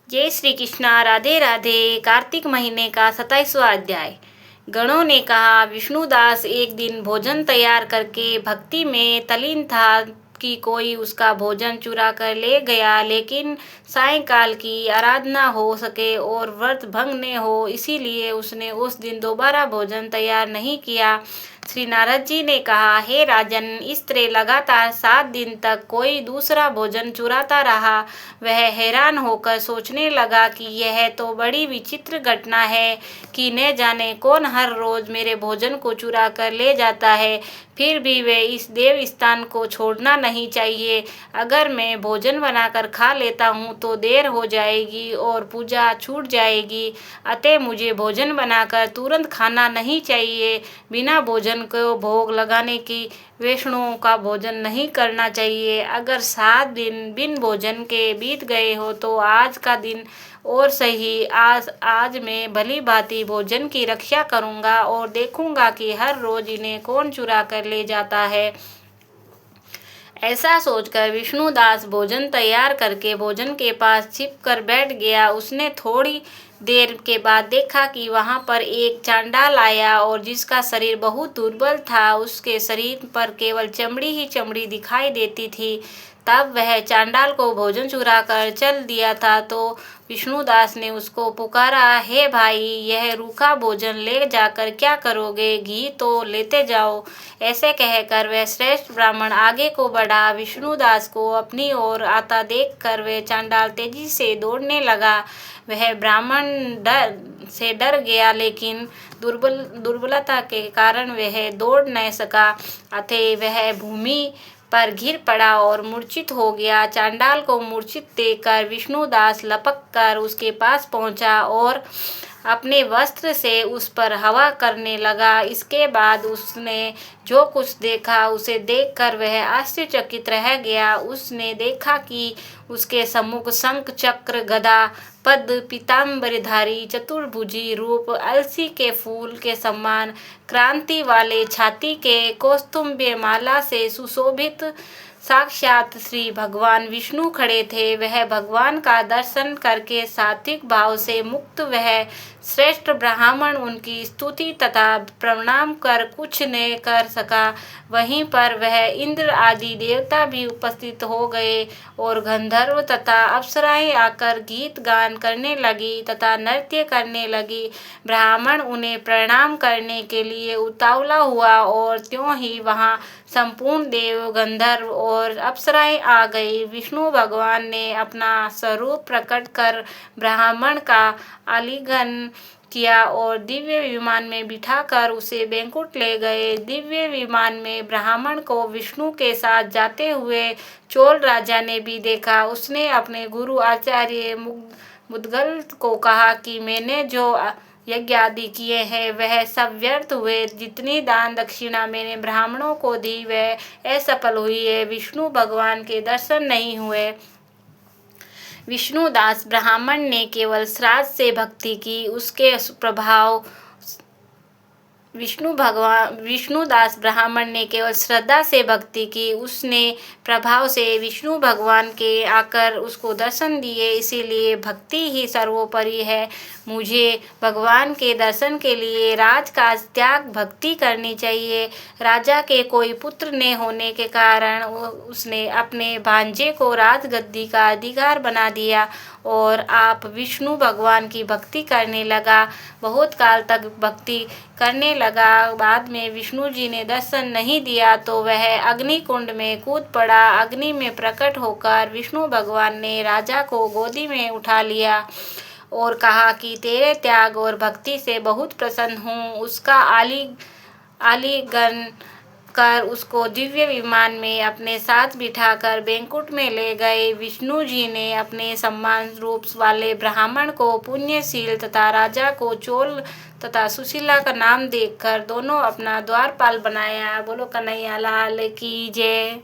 जय श्री कृष्णा। राधे राधे। कार्तिक महीने का 27वां अध्याय। गणों ने कहा, विष्णुदास एक दिन भोजन तैयार करके भक्ति में तल्लीन था कि कोई उसका भोजन चुरा कर ले गया, लेकिन सायंकाल की आराधना हो सके और व्रत भंग न हो, इसीलिए उसने उस दिन दोबारा भोजन तैयार नहीं किया। श्री नारद जी ने कहा, हे राजन, इस तरह लगातार 7 दिन तक कोई दूसरा भोजन चुराता रहा। वह हैरान होकर सोचने लगा कि यह तो बड़ी विचित्र घटना है कि न जाने कौन हर रोज मेरे भोजन को चुरा कर ले जाता है। फिर भी वे इस देव स्थान को छोड़ना नहीं चाहिए। अगर मैं भोजन बनाकर खा लेता हूँ तो देर हो जाएगी और पूजा छूट जाएगी। अतः मुझे भोजन बनाकर तुरंत खाना नहीं चाहिए। बिना भोजन को भोग लगाने की वैष्णवों का भोजन नहीं करना चाहिए। अगर 7 दिन बिन भोजन के बीत गए हो तो आज का दिन और सही। आज मैं भली भांति भोजन की रक्षा करूंगा और देखूंगा कि हर रोज इन्हें कौन चुरा कर ले जाता है। ऐसा सोचकर विष्णुदास भोजन तैयार करके भोजन के पास छिप कर बैठ गया। उसने थोड़ी देर के बाद देखा कि वहां पर एक चांडाल आया और जिसका शरीर बहुत दुर्बल था। उसके शरीर पर केवल चमड़ी ही चमड़ी दिखाई देती थी। तब वह चांडाल को भोजन चुरा कर चल दिया था तो विष्णुदास ने उसको पुकारा, हे भाई, यह रूखा भोजन ले जाकर क्या करोगे? घी तो लेते जाओ। ऐसे कहकर वह श्रेष्ठ ब्राह्मण आगे को बढ़ा। विष्णुदास को अपनी ओर आता देखकर वह चांडाल तेजी से दौड़ने लगा। वह ब्राह्मण डर गया, लेकिन दुर्बलता के कारण वह दौड़ न सका। अतः वह भूमि पर गिर पड़ा और मूर्छित हो गया। चांडाल को मूर्छित देखकर विष्णुदास लपक कर उसके पास पहुंचा और अपने वस्त्र से उस पर हवा करने लगा। इसके बाद उसने जो कुछ देखा उसे देखकर वह आश्चर्यचकित रह गया। उसने देखा कि उसके सम्मुख शंख, चक्र, गदा, पद्म, पीतांबरधारी चतुर्भुजी रूप, अलसी के फूल के समान क्रांति वाले छाती के कौस्तुभ माला से सुशोभित साक्षात श्री भगवान विष्णु खड़े थे। वह भगवान का दर्शन करके सात्विक भाव से मुक्त वह श्रेष्ठ ब्राह्मण उनकी स्तुति तथा प्रणाम कर कुछ न कर सका। वहीं पर वह इंद्र आदि देवता भी उपस्थित हो गए और गंधर्व तथा अप्सराएं आकर गीत गान करने लगी तथा नृत्य करने लगी। ब्राह्मण उन्हें प्रणाम करने के लिए उतावला हुआ और त्यों ही वहां संपूर्ण देव, गंधर्व और अप्सराएं आ गई। विष्णु भगवान ने अपना स्वरूप प्रकट कर ब्राह्मण का आलिंगन किया और दिव्य विमान में बिठाकर उसे बैकुंठ ले गए। दिव्य विमान में ब्राह्मण को विष्णु के साथ जाते हुए चोल राजा ने भी देखा। उसने अपने गुरु आचार्य मुद्गल को कहा कि मैंने जो यज्ञ आदि किए हैं वह सब व्यर्थ हुए। जितनी दान दक्षिणा मैंने ब्राह्मणों को दी वह असफल हुई है। विष्णु भगवान के दर्शन नहीं हुए। विष्णुदास ब्राह्मण ने केवल श्राद्ध से भक्ति की। उसके प्रभाव विष्णुदास ब्राह्मण ने केवल श्रद्धा से भक्ति की। उसने प्रभाव से विष्णु भगवान के आकर उसको दर्शन दिए। इसीलिए भक्ति ही सर्वोपरि है। मुझे भगवान के दर्शन के लिए राजकाज त्याग भक्ति करनी चाहिए। राजा के कोई पुत्र न होने के कारण उसने अपने भांजे को राजगद्दी का अधिकार बना दिया और आप विष्णु भगवान की भक्ति करने लगा। बहुत काल तक भक्ति करने लगा। बाद में विष्णु जी ने दर्शन नहीं दिया तो वह अग्नि कुंड में कूद पड़ा। अग्नि में प्रकट होकर विष्णु भगवान ने राजा को गोदी में उठा लिया और कहा कि तेरे त्याग और भक्ति से बहुत प्रसन्न हूँ। उसका आलिंगन कर उसको दिव्य विमान में अपने साथ बिठाकर बैकुंठ में ले गए। विष्णु जी ने अपने सम्मान रूप वाले ब्राह्मण को पुण्यशील तथा राजा को चोल तथा सुशीला का नाम देकर दोनों अपना द्वारपाल बनाया। बोलो कन्हैया लाल की जय।